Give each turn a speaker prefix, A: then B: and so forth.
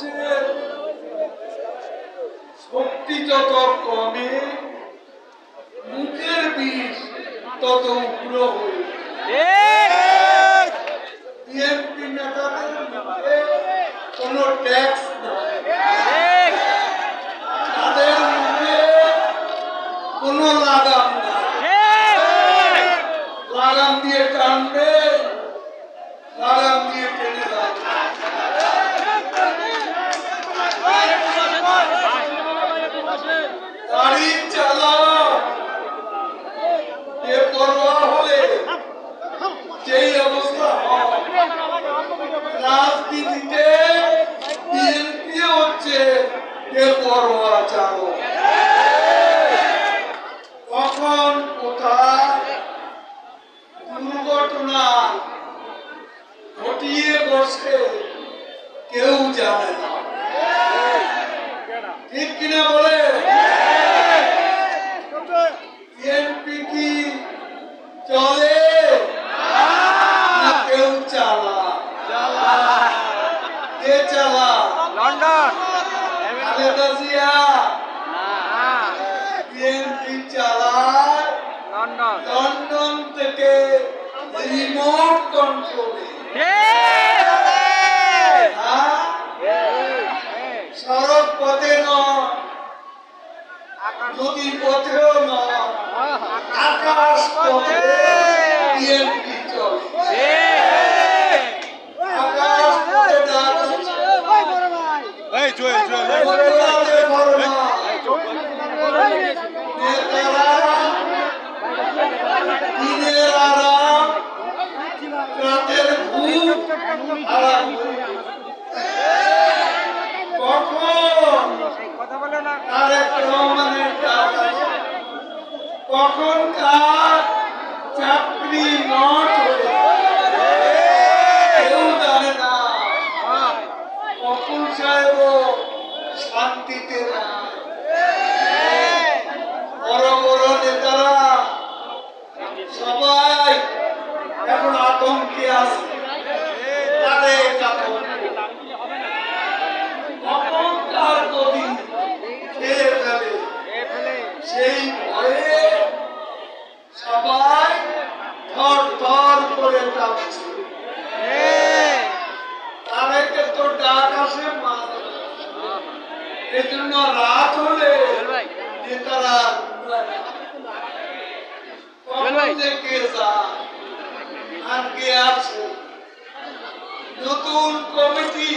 A: মানুষের শক্তি যত কমে মুখের বিষ তত উগ্র হয়ে বিএনপি নেতাদের মুখে কোনো ট্যাক্স নাই, তাদের মুখে কোনো লাগাম নাই। লাগাম দিয়ে টানবে, লাগাম দিয়ে টেনে যাবে। গাড়ি চালাক বেপরোয়া হলে যেই অবস্থা হয়, রাজনীতিতে বিএনপি হচ্ছে বেপরোয়া চালক। কখন কোথায় দুর্ঘটনা ঘটিয়ে বসে কেউ জানে না, ঠিক কিনা বলে? বিএনপি কি চলে না কেউ চালা? কে চালা? খালেদা জিয়া বিএনপি চালায় লন্ডন থেকে রিমোট কন্ট্রোলে। সড়ক পথে নয়, নদী পথেও নয়, আকাশ পথে বিএনপি চলে। আকাশ পথে ডাক নেতারা দিনের আরাম রাতের ঘুম হারাম। কখন তারেক রহমানের ডাক আসে, কখন কার চাকরি নট হয়ে কেউ জানে না। অকুল সাহেব শান্তিতে না, বড় বড় নেতারা সবাই এখন আতঙ্কে আছে। তাদের অহংকার যদি খেয়ে ফেলে সেই ভয়ে সবাই থর থর করে কাঁপছে। তাদেরকে তো ডাক আসে মাঝে, এজন্য রাত হলে নেতারা কখন যে কে যায় আর কে আছে। নতুন কমিটি